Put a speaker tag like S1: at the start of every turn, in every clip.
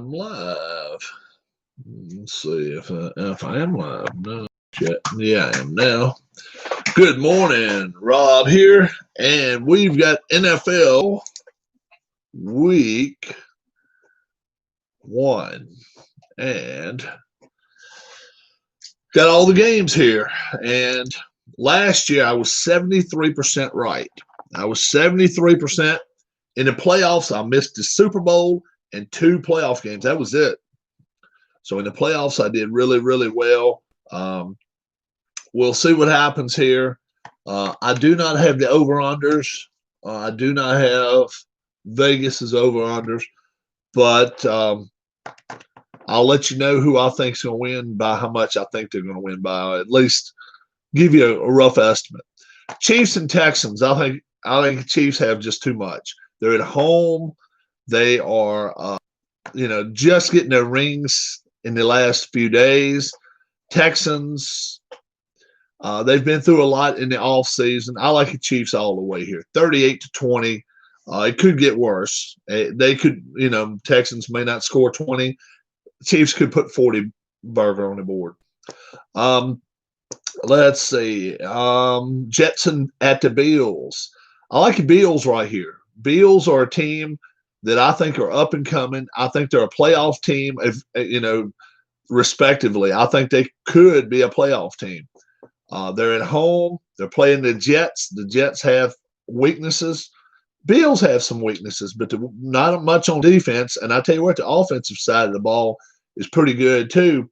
S1: I'm live. Let's see if I am live. No, yeah, I am now. Good morning, Rob here, and we've got NFL Week 1, and got all the games here. And last year I was 73% right. I was 73%. In the playoffs, I missed the Super Bowl and 2 playoff games. That was it. So in the playoffs, I did really, really well. We'll see what happens here. I do not have the over-unders. I do not have Vegas's over-unders. But I'll let you know who I think is going to win by how much I think they're going to win by. At least give you a rough estimate. Chiefs and Texans, I think the Chiefs have just too much. They're at home. They are, just getting their rings in the last few days. Texans, they've been through a lot in the offseason. I like the Chiefs all the way here. 38-20. It could get worse. They could, Texans may not score 20. Chiefs could put 40 burger on the board. Let's see. Jetson at the Bills. I like the Bills right here. Bills are a team that I think are up and coming. I think they're a playoff team, respectively. I think they could be a playoff team. They're at home. They're playing the Jets. The Jets have weaknesses. Bills have some weaknesses, but not much on defense. And I tell you what, the offensive side of the ball is pretty good too.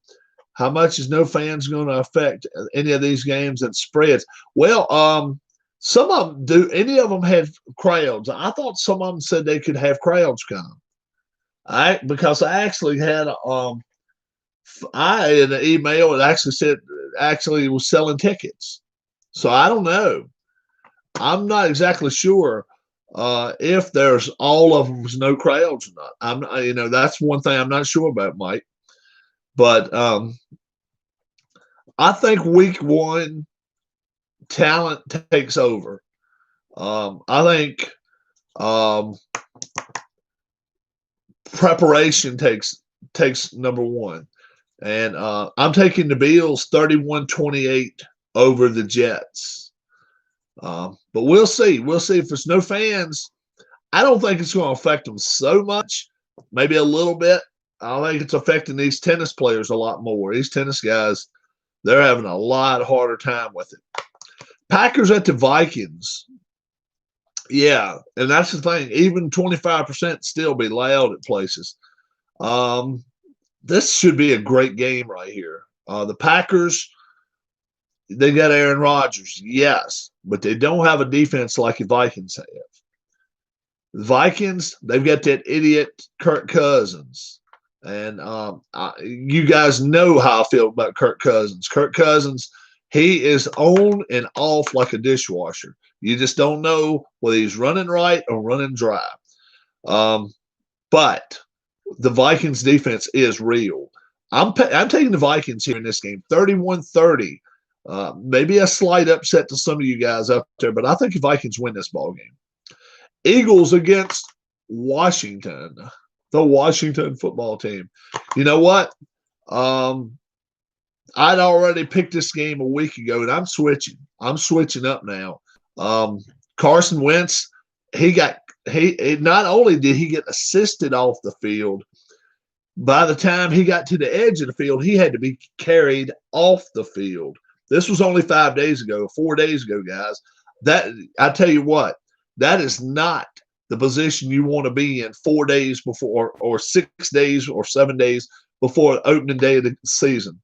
S1: How much is no fans going to affect any of these games and spreads? Well, some of them do. Any of them have crowds. I thought some of them said they could have crowds come. Because I actually had in an email it actually said it was selling tickets. So I don't know. I'm not exactly sure if there's all of them no crowds or not. That's one thing I'm not sure about, Mike. But I think week 1 talent takes over. I think preparation takes number 1. And I'm taking the Bills 31-28 over the Jets. But we'll see. We'll see. If there's no fans, I don't think it's going to affect them so much. Maybe a little bit. I think it's affecting these tennis players a lot more. These tennis guys, they're having a lot harder time with it. Packers at the Vikings. Yeah, and that's the thing. Even 25% still be loud at places. This should be a great game right here. The Packers, they got Aaron Rodgers, yes, but they don't have a defense like the Vikings have. The Vikings, they've got that idiot Kirk Cousins. And you guys know how I feel about Kirk Cousins. Kirk Cousins, he is on and off like a dishwasher. You just don't know whether he's running right or running dry. But the Vikings defense is real. I'm taking the Vikings here in this game, 31-30. Maybe a slight upset to some of you guys out there, but I think the Vikings win this ball game. Eagles against Washington, the Washington football team. You know what? I'd already picked this game a week ago, and I'm switching. I'm switching up now. Carson Wentz, not only did he get assisted off the field, by the time he got to the edge of the field, he had to be carried off the field. This was only 4 days ago, guys. That I tell you what, that is not the position you want to be in 4 days before, or 6 days or 7 days before opening day of the season.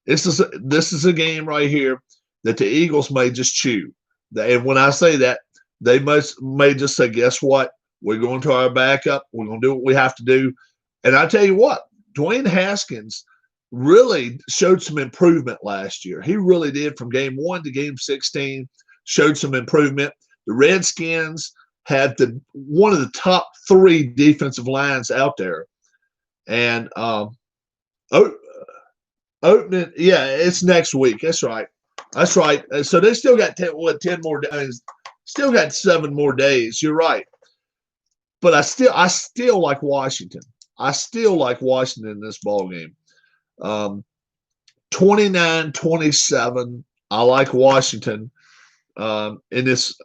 S1: This is a game right here that the Eagles may just chew. And when I say that, they may just say, guess what? We're going to our backup. We're going to do what we have to do. And I tell you what, Dwayne Haskins really showed some improvement last year. He really did. From game 1 to game 16, showed some improvement. The Redskins had one of the top 3 defensive lines out there. And opening, yeah, it's next week. That's right. So they still got 10 more days. Still got 7 more days. You're right. But I still like Washington. I still like Washington in this ball game. 29-27. I like Washington in this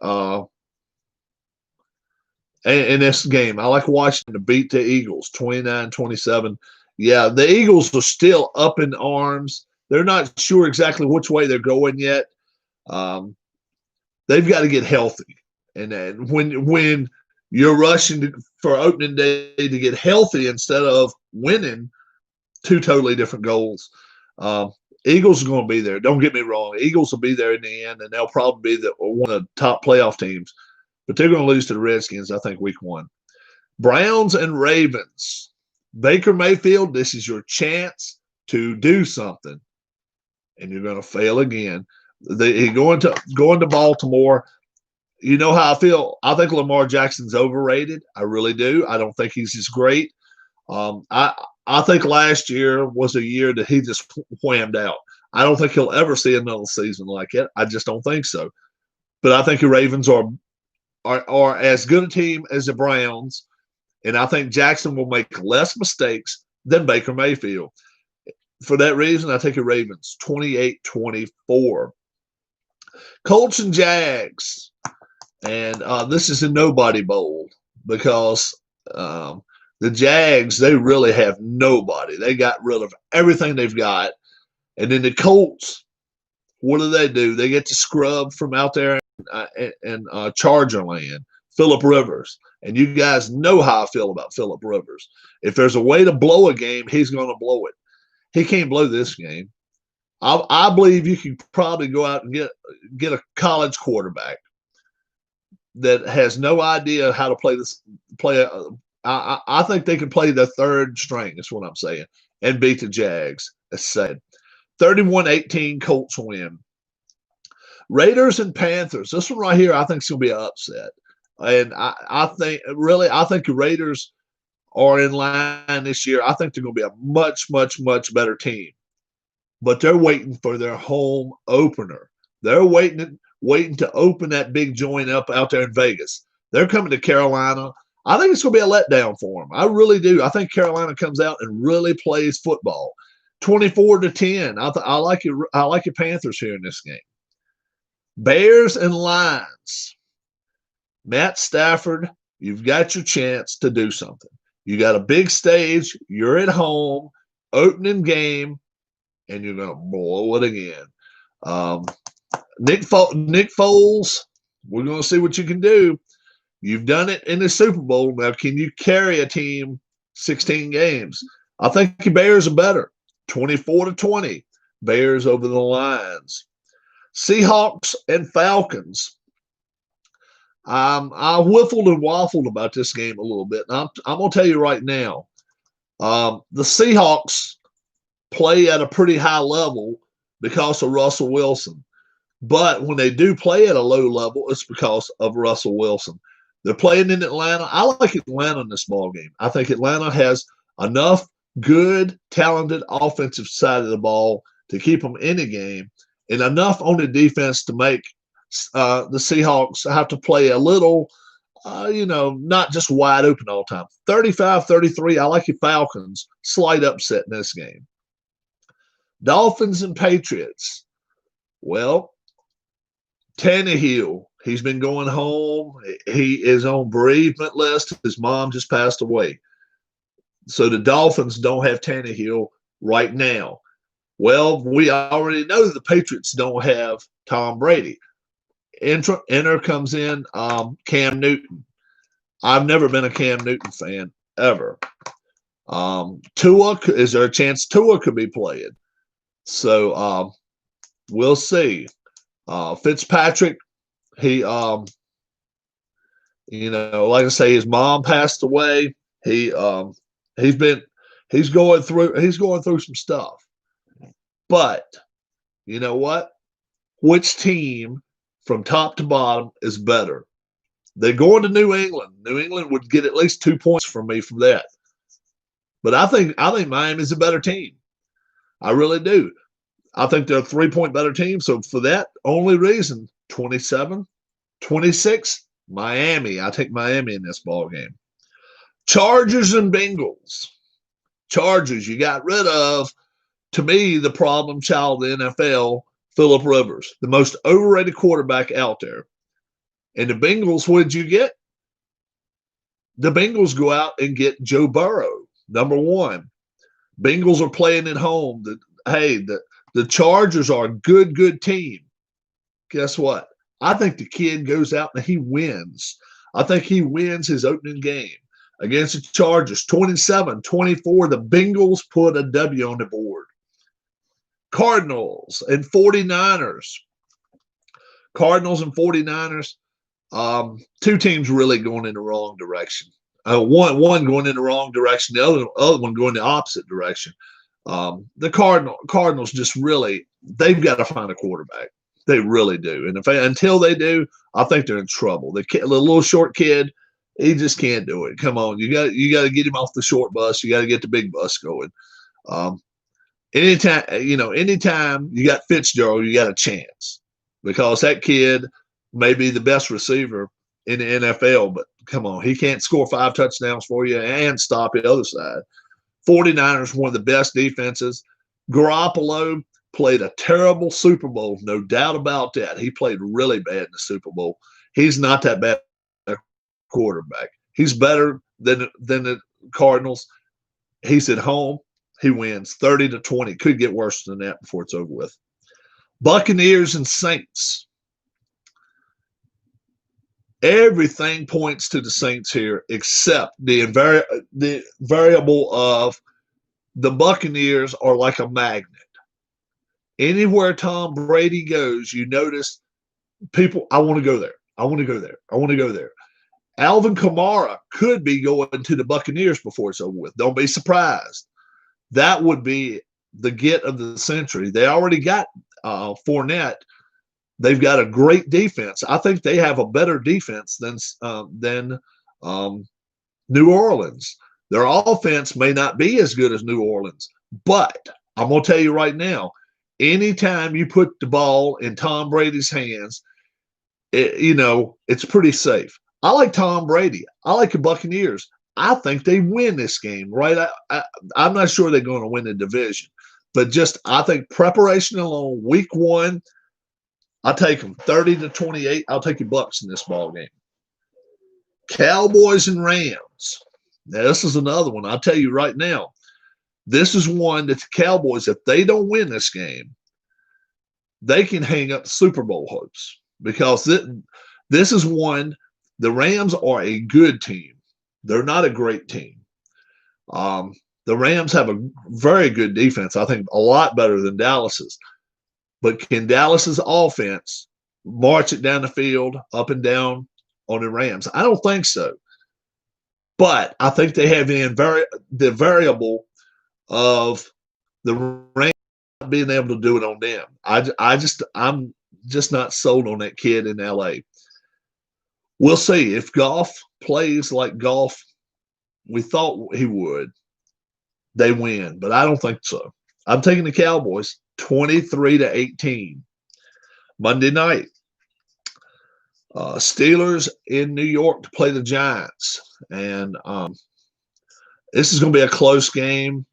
S1: game. I like Washington to beat the Eagles 29-27. Yeah, the Eagles are still up in arms. They're not sure exactly which way they're going yet. They've got to get healthy. And then when you're rushing for opening day to get healthy instead of winning, two totally different goals. Eagles are going to be there. Don't get me wrong. Eagles will be there in the end, and they'll probably be one of the top playoff teams. But they're going to lose to the Redskins, I think, week 1. Browns and Ravens. Baker Mayfield, this is your chance to do something, and you're going to fail again. Going to Baltimore. You know how I feel. I think Lamar Jackson's overrated. I really do. I don't think he's as great. I think last year was a year that he just whammed out. I don't think he'll ever see another season like it. I just don't think so. But I think the Ravens are as good a team as the Browns, and I think Jackson will make less mistakes than Baker Mayfield. For that reason, I take the Ravens 28-24. Colts and Jags. And this is a nobody bowl because the Jags, they really have nobody. They got rid of everything they've got. And then the Colts, what do? They get to scrub from out there in Charger land, Phillip Rivers. And you guys know how I feel about Phillip Rivers. If there's a way to blow a game, he's going to blow it. He can't blow this game. I believe you can probably go out and get a college quarterback that has no idea how to play this. I think they can play the third string. Is what I'm saying, and beat the Jags. As said, 31-18 Colts win. Raiders and Panthers. This one right here, I think is going to be an upset, and I think the Raiders are in line this year. I think they're going to be a much, much, much better team, but they're waiting for their home opener. They're waiting to open that big joint up out there in Vegas. They're coming to Carolina. I think it's going to be a letdown for them. I really do. I think Carolina comes out and really plays football. 24-10. I like it. I like your Panthers here in this game. Bears and Lions. Matt Stafford, you've got your chance to do something. You got a big stage. You're at home, opening game, and you're going to blow it again. Nick Foles, we're going to see what you can do. You've done it in the Super Bowl. Now, can you carry a team 16 games? I think the Bears are better. 24-20. Bears over the Lions. Seahawks and Falcons. I whiffled and waffled about this game a little bit. And I'm going to tell you right now, the Seahawks play at a pretty high level because of Russell Wilson. But when they do play at a low level, it's because of Russell Wilson. They're playing in Atlanta. I like Atlanta in this ball game. I think Atlanta has enough good, talented offensive side of the ball to keep them in the game, and enough on the defense to make the Seahawks have to play a little, not just wide open all the time. 35-33, I like your Falcons. Slight upset in this game. Dolphins and Patriots. Well, Tannehill, he's been going home. He is on bereavement list. His mom just passed away. So the Dolphins don't have Tannehill right now. Well, we already know the Patriots don't have Tom Brady. Enter comes in Cam Newton. I've never been a Cam Newton fan, ever. Is there a chance Tua could be playing? So we'll see. Fitzpatrick, he, like I say, his mom passed away. He's going through some stuff. But you know what? Which team from top to bottom is better? They're going to New England. New England would get at least 2 points from me from that. But I think Miami's a better team. I really do. I think they're a 3-point better team. So for that only reason, 27-26, Miami. I take Miami in this ball game. Chargers and Bengals. Chargers, you got rid of, to me, the problem child of the NFL, Phillip Rivers, the most overrated quarterback out there. And the Bengals, what did you get? The Bengals go out and get Joe Burrow, number one. Bengals are playing at home. The Chargers are a good team. Guess what? I think the kid goes out and he wins. I think he wins his opening game against the Chargers, 27-24. The Bengals put a W on the board. Cardinals and 49ers. Cardinals and 49ers, two teams really going in the wrong direction. One going in the wrong direction, the other one going the opposite direction. The Cardinals just really, they've got to find a quarterback. They really do. And until they do, I think they're in trouble. The little short kid, he just can't do it. Come on, you got to get him off the short bus. You got to get the big bus going. Anytime you got Fitzgerald, you got a chance because that kid may be the best receiver in the NFL, but come on, he can't score 5 touchdowns for you and stop the other side. 49ers, one of the best defenses. Garoppolo played a terrible Super Bowl, no doubt about that. He played really bad in the Super Bowl. He's not that bad a quarterback. He's better than the Cardinals. He's at home. He wins 30-20. Could get worse than that before it's over with. Buccaneers and Saints. Everything points to the Saints here except the variable of the Buccaneers are like a magnet. Anywhere Tom Brady goes, you notice people, I want to go there. I want to go there. I want to go there. Alvin Kamara could be going to the Buccaneers before it's over with. Don't be surprised. That would be the get of the century. They already got Fournette. They've got a great defense. I think they have a better defense than New Orleans. Their offense may not be as good as New Orleans, but I'm going to tell you right now, anytime you put the ball in Tom Brady's hands, it's pretty safe. I like Tom Brady. I like the Buccaneers. I think they win this game, right? I'm not sure they're going to win the division, but I think preparation alone, week one, I'll take them 30-28. I'll take the Bucs in this ball game. Cowboys and Rams. Now, this is another one. I'll tell you right now, this is one that the Cowboys, if they don't win this game, they can hang up the Super Bowl hopes because this is one, the Rams are a good team. They're not a great team. The Rams have a very good defense, I think a lot better than Dallas's. But can Dallas's offense march it down the field, up and down on the Rams? I don't think so. But I think they have the variable of the Rams not being able to do it on them. I'm just not sold on that kid in LA. We'll see if Goff plays like Goff we thought he would. They win, but I don't think so. I'm taking the Cowboys 23-18. Monday night, Steelers in New York to play the Giants, and this is going to be a close game.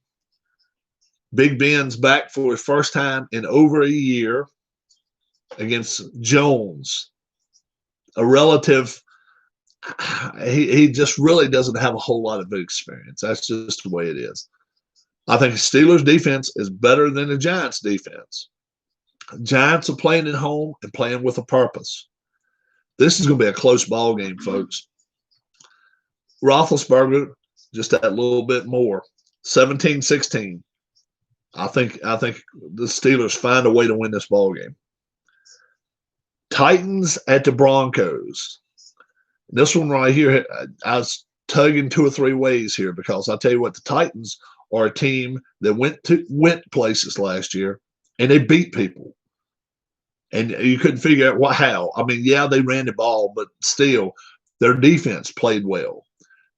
S1: Big Ben's back for his first time in over a year against Jones, a relative. He just really doesn't have a whole lot of experience. That's just the way it is. I think the Steelers' defense is better than the Giants' defense. Giants are playing at home and playing with a purpose. This is going to be a close ball game, folks. Roethlisberger, just that little bit more, 17-16. I think the Steelers find a way to win this ball game. Titans at the Broncos. This one right here, I was tugging 2 or 3 ways here because I tell you what, the Titans are a team that went places last year and they beat people. And you couldn't figure out how. I mean, yeah, they ran the ball, but still, their defense played well.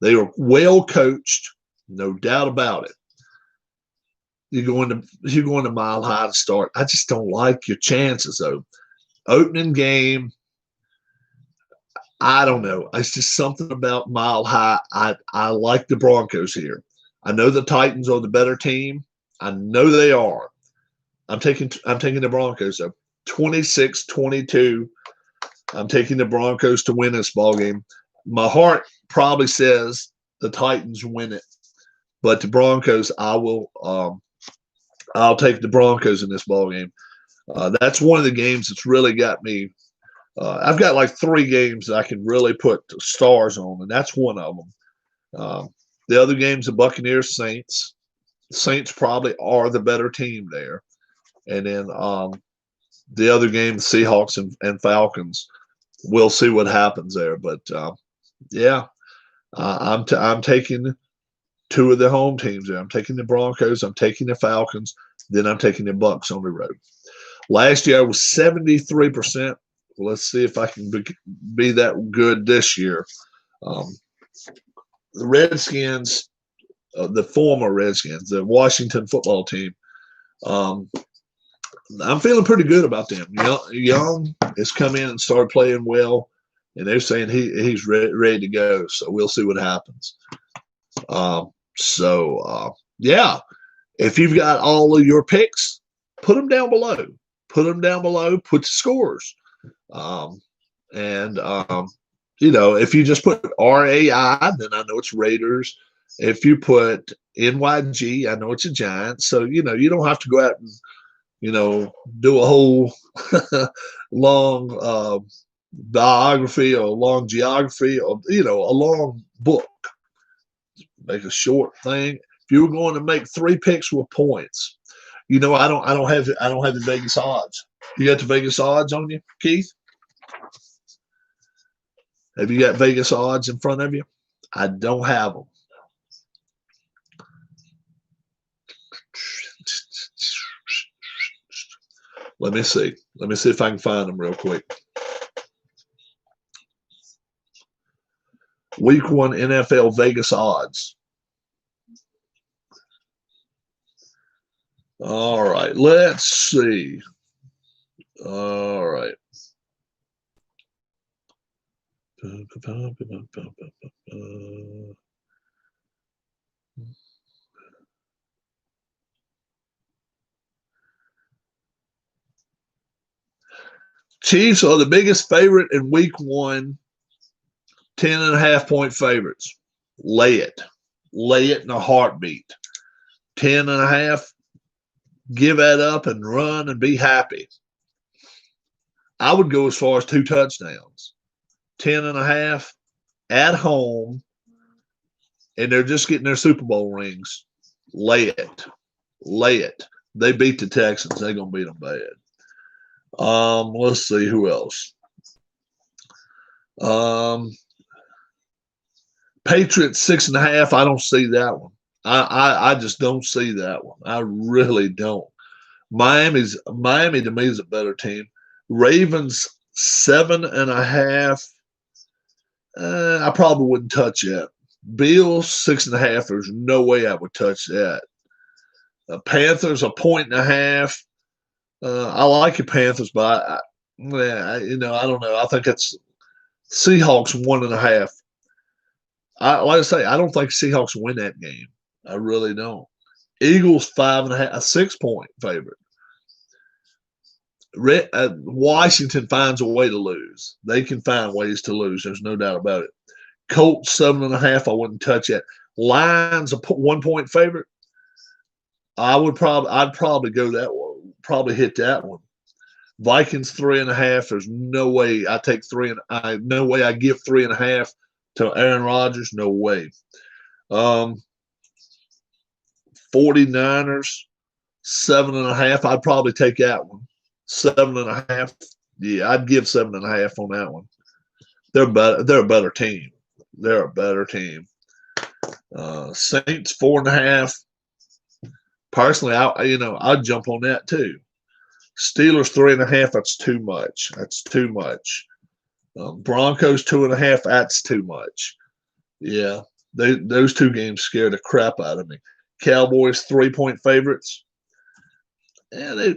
S1: They were well coached, no doubt about it. You're going to Mile High to start. I just don't like your chances, though. Opening game, I don't know. It's just something about Mile High. I like the Broncos here. I know the Titans are the better team. I know they are. I'm taking the Broncos though. 26-22. I'm taking the Broncos to win this ball game. My heart probably says the Titans win it, but the Broncos, I'll take the Broncos in this ball game. That's one of the games that's really got me. I've got like 3 games that I can really put stars on, and that's one of them. The other game's the Buccaneers Saints. Saints probably are the better team there, and then the other game, the Seahawks and Falcons. We'll see what happens there, but yeah, I'm taking 2 of the home teams there. I'm taking the Broncos. I'm taking the Falcons. Then I'm taking the Bucs on the road. Last year I was 73%. Let's see if I can be that good this year. The Redskins, the former Redskins, the Washington football team. I'm feeling pretty good about them. Young has come in and started playing well, and they're saying he's ready to go. So we'll see what happens. Yeah, if you've got all of your picks, put them down below. Put them down below. Put the scores. If you just put RAI, then I know it's Raiders. If you put NYG, I know it's a Giants. So you don't have to go out and do a whole long biography or a long geography or a long book. Make a short thing. If you were going to make 3 picks with points, I don't have the Vegas odds. You got the Vegas odds on you, Keith? Have you got Vegas odds in front of you? I don't have them. Let me see. Let me see if I can find them real quick. Week 1 NFL Vegas odds. All right, let's see. All right. Chiefs are the biggest favorite in week 1, 10.5-point favorites. Lay it in a heartbeat. 10.5. Give that up and run and be happy. I would go as far as 2 touchdowns. 10.5 at home, and they're just getting their Super Bowl rings. Lay it. They beat the Texans. They're going to beat them bad. Let's see who else. Patriots 6.5. I don't see that one. I just don't see that one. I really don't. Miami to me is a better team. Ravens 7.5. I probably wouldn't touch that. Bills 6.5. There's no way I would touch that. Panthers 1.5. I like the Panthers, but I don't know. I think it's Seahawks 1.5. Like I say, I don't think Seahawks win that game. I really don't. Eagles 5.5, a 6-point favorite. Washington finds a way to lose. They can find ways to lose. There's no doubt about it. Colts 7.5. I wouldn't touch it. Lions a 1-point favorite. I'd probably go that one. Probably hit that one. Vikings 3.5. There's no way I take 3 and no way I give 3.5 to Aaron Rodgers. No way. 49ers 7.5. I'd probably take that one. 7.5. Yeah, I'd give 7.5 on that one. They're better. They're a better team. They're a better team. Saints 4.5. Personally, I'd jump on that too. Steelers 3.5. That's too much. That's too much. Broncos 2.5. That's too much. Yeah, those 2 games scare the crap out of me. Cowboys 3-point favorites. Yeah,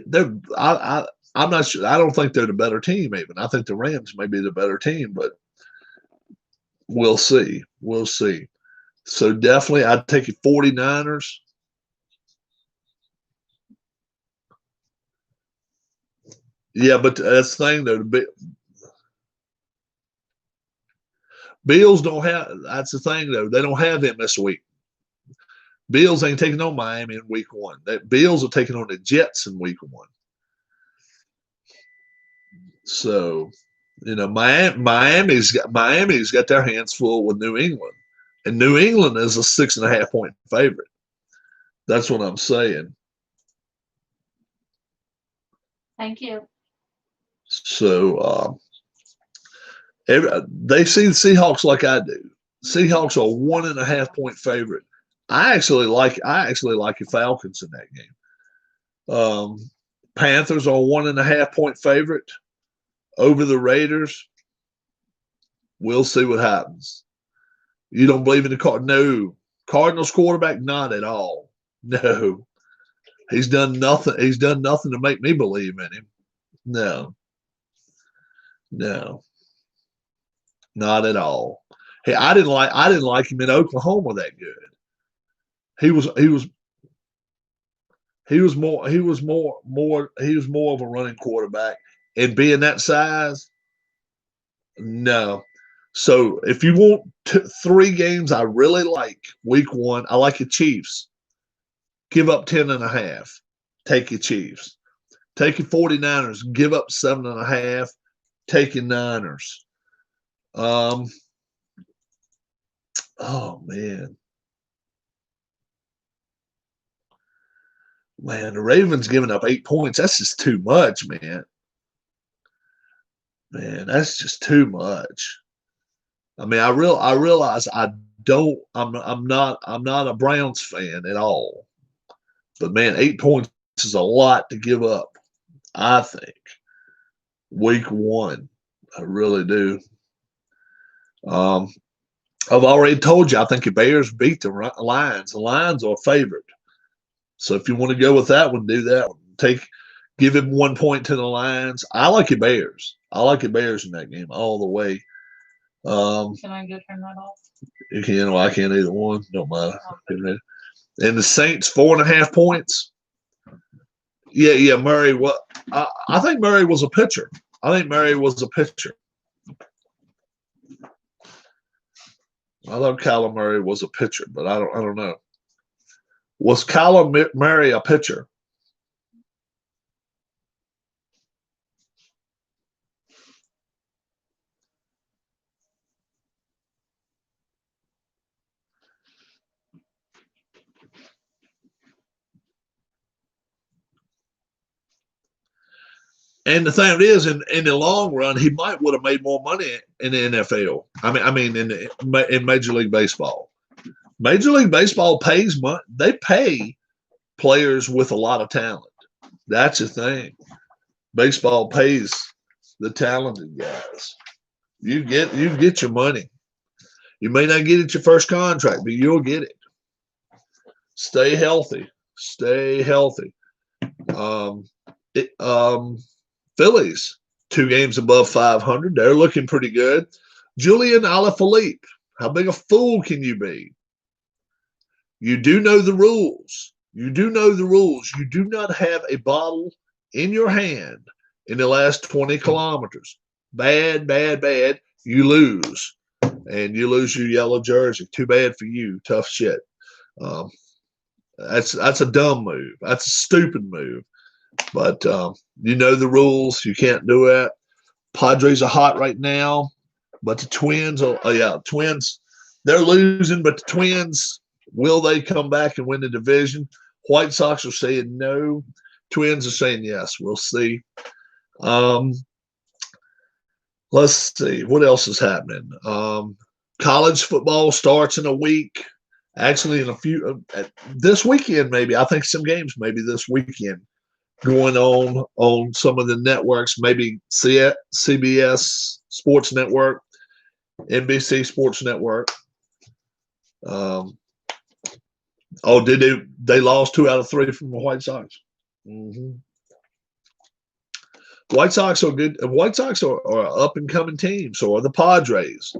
S1: I'm not sure. I don't think they're the better team. Even I think the Rams may be the better team, but we'll see. We'll see. So definitely I'd take it 49ers. Yeah, but that's the thing though. The Bills don't have. That's the thing though. They don't have them this week. Bills ain't taking on Miami in week one. The Bills are taking on the Jets in week one. So, Miami's got their hands full with New England, and New England is a 6.5 point favorite. That's what I'm saying.
S2: Thank you.
S1: So they see the Seahawks like I do. Seahawks are 1.5 point favorite. I actually like the Falcons in that game. Panthers are 1.5 point favorite over the Raiders. We'll see what happens. You don't believe in the No. Cardinals quarterback, not at all. No. He's done nothing. He's done nothing to make me believe in him. No. No. Not at all. Hey, I didn't like him in Oklahoma that good. He was more of a running quarterback, and being that size, no. So if you want 3 games I really like, week one, I like the Chiefs. Give up 10.5. Take your Chiefs. Take your 49ers. Give up 7.5. Take your Niners. Oh man. Man, the Ravens giving up 8 points. That's just too much, man. Man, that's just too much. I mean, I realize I'm not a Browns fan at all. But man, 8 points is a lot to give up, I think. Week one. I really do. I've already told you I think the Bears beat the Lions. The Lions are a favorite. So if you want to go with that one, do that one. Give him 1 point to the Lions. I like the Bears. I like the Bears in that game all the way.
S2: Can I go turn that off?
S1: You can. Well, I can't either one. Don't matter. And the Saints 4.5 points. Yeah. Murray. What? I think Murray was a pitcher. I thought Kyler Murray was a pitcher, but I don't know. Was Kyler Murray a pitcher? And the thing is, in the long run, he might would have made more money in the NFL. I mean, in Major League Baseball. Major League Baseball pays money. They pay players with a lot of talent. That's the thing. Baseball pays the talented guys. You get your money. You may not get it your first contract, but you'll get it. Stay healthy. Stay healthy. Phillies, 2 games above 500. They're looking pretty good. Julian Alaphilippe, how big a fool can you be? You do know the rules. You do not have a bottle in your hand in the last 20 kilometers. Bad. You lose. And you lose your yellow jersey. Too bad for you. Tough shit. That's a dumb move. That's a stupid move. But you know the rules. You can't do it. Padres are hot right now, but the Twins Twins, they're losing, but the Twins, will they come back and win the division? White Sox are saying no. Twins are saying yes. We'll see. Let's see. What else is happening? College football starts in a week. Actually, in a few this weekend, maybe. I think some games maybe this weekend going on some of the networks, maybe CBS Sports Network, NBC Sports Network. Did they lost 2 out of 3 from the White Sox? Mm-hmm. White Sox are good. White Sox are an up and coming team. So are the Padres.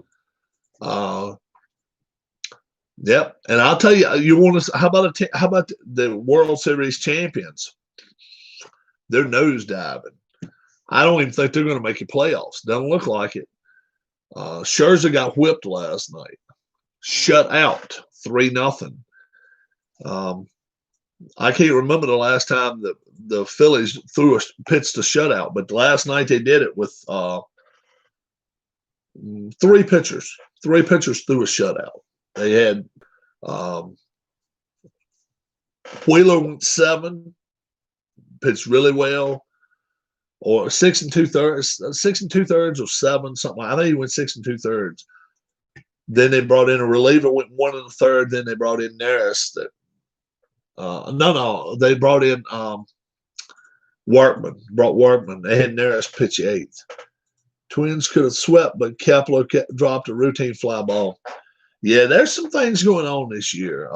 S1: Yep. And I'll tell you, you want to, how about the World Series champions? They're nosediving. I don't even think they're going to make the playoffs. Doesn't look like it. Scherzer got whipped last night, shut out 3-0. I can't remember the last time that the Phillies pitched a shutout, but last night they did it with 3 pitchers. 3 pitchers threw a shutout. They had Wheeler went 7, pitched really well, or 6 2/3, 6 2/3 or 7, something. I think he went 6 2/3. Then they brought in a reliever, went 1 1/3. Then they brought in Neris. They brought in Workman. Brought Workman. They had Neris pitch 8th. Twins could have swept, but Kepler dropped a routine fly ball. Yeah, there's some things going on this year.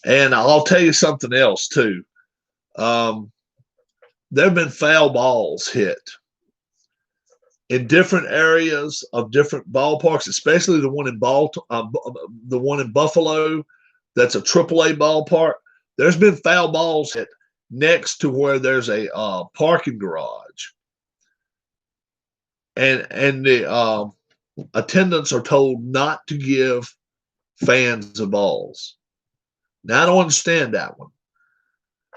S1: And I'll tell you something else too. There have been foul balls hit in different areas of different ballparks, especially the one in Buffalo. That's a AAA ballpark. There's been foul balls hit next to where there's a parking garage, and the attendants are told not to give fans the balls. Now I don't understand that one.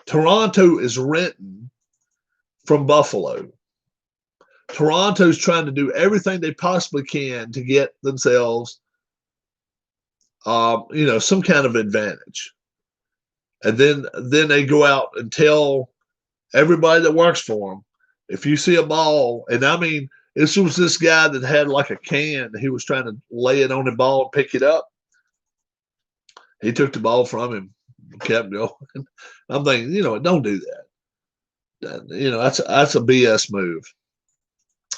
S1: Toronto is renting from Buffalo. Toronto's trying to do everything they possibly can to get themselves, some kind of advantage. And then they go out and tell everybody that works for them, if you see a ball, and I mean, this was this guy that had like a can, he was trying to lay it on the ball and pick it up. He took the ball from him, kept going. I'm thinking, don't do that. That's a BS move.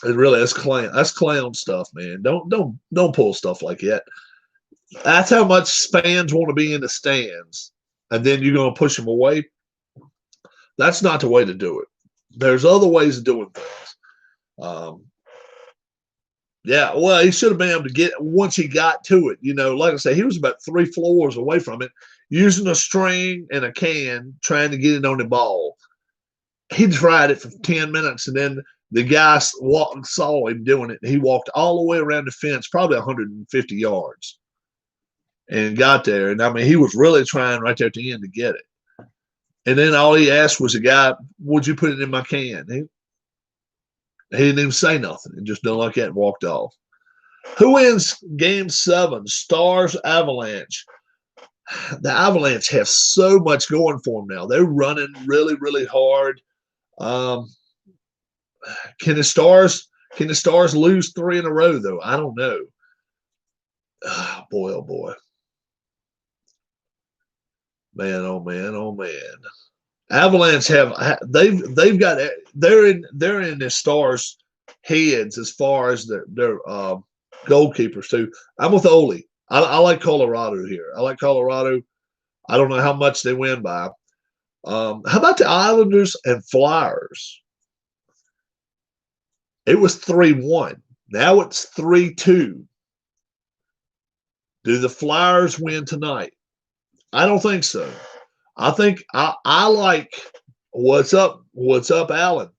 S1: It really is clown stuff, man. Don't pull stuff like that. That's how much fans want to be in the stands, and then you're going to push them away. That's not the way to do it. There's other ways of doing things. Yeah, well, he should have been able to get once he got to it. Like I say, he was about 3 floors away from it, using a string and a can, trying to get it on the ball. He tried it for 10 minutes, and then the guy saw him doing it. And he walked all the way around the fence, probably 150 yards, and got there. And I mean, he was really trying right there at the end to get it. And then all he asked was, "The guy, would you put it in my can?" He didn't even say nothing and just done like that and walked off. Who wins Game 7? Stars, Avalanche. The Avalanche have so much going for them now. They're running really, really hard. Can the Stars lose 3 in a row though? I don't know. Boy, oh boy. Man, oh man, oh man. Avalanche they're in the Stars' heads as far as their goalkeepers too. I'm with Ole. I like Colorado here. I like Colorado. I don't know how much they win by. How about the Islanders and Flyers? It was 3-1. Now it's 3-2. Do the Flyers win tonight? I don't think so. I think I like what's up, Alan.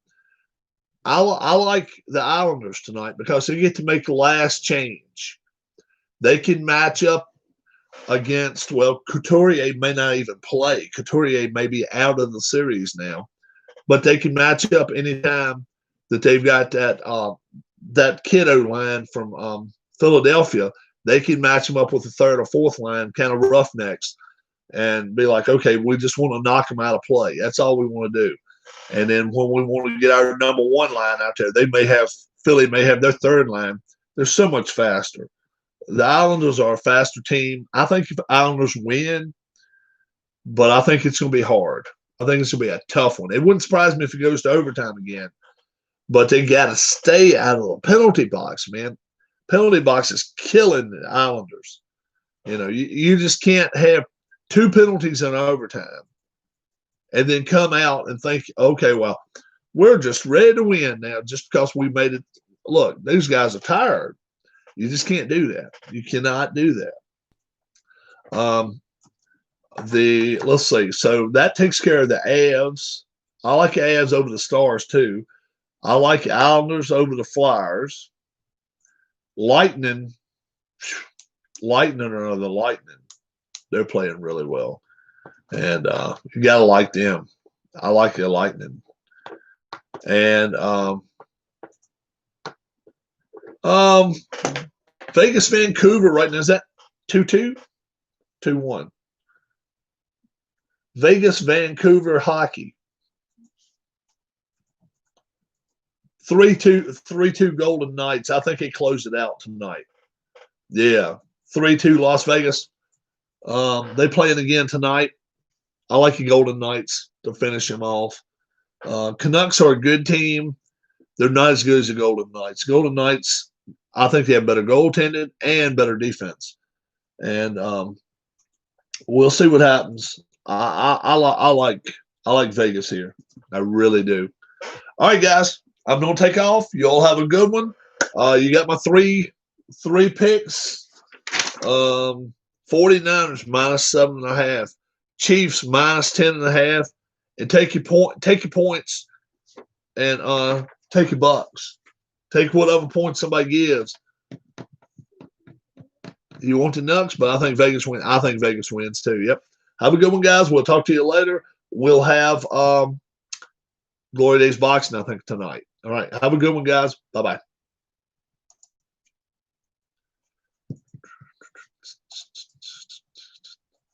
S1: I like the Islanders tonight because they get to make the last change. They can match up against, Couturier may not even play. Couturier may be out of the series now, but they can match up anytime that they've got that kiddo line from Philadelphia. They can match them up with the 3rd or 4th line, kind of roughnecks, and be like, okay, we just want to knock them out of play. That's all we want to do. And then when we want to get our number 1 line out there, Philly may have their 3rd line. They're so much faster. The Islanders are a faster team. I think if the Islanders win, but I think it's going to be hard. I think it's going to be a tough one. It wouldn't surprise me if it goes to overtime again, but they got to stay out of the penalty box, man. Penalty box is killing the Islanders. You just can't have 2 penalties in overtime and then come out and think, okay, well, we're just ready to win now just because we made it. Look, these guys are tired. You just can't do that. You cannot do that. Let's see. So that takes care of the Avs. I like the Avs over the Stars too. I like the Islanders over the Flyers. Lightning are the Lightning. They're playing really well, and you gotta like them. I like the Lightning, and Vegas Vancouver right now, is that 2-2? 2-1. Vegas Vancouver hockey. 3-2 Golden Knights. I think they closed it out tonight. Yeah. 3-2 Las Vegas. They playing again tonight. I like the Golden Knights to finish them off. Canucks are a good team. They're not as good as the Golden Knights. Golden Knights, I think they have better goaltending and better defense. And we'll see what happens. I like Vegas here. I really do. All right, guys. I'm gonna take off. You all have a good one. You got my three picks. 49ers -7.5. Chiefs -10.5. And take your points and take your bucks. Take whatever point somebody gives. You want the Nucks, but I think Vegas wins. I think Vegas wins too. Yep. Have a good one, guys. We'll talk to you later. We'll have Glory Days boxing, I think, tonight. All right. Have a good one, guys. Bye-bye.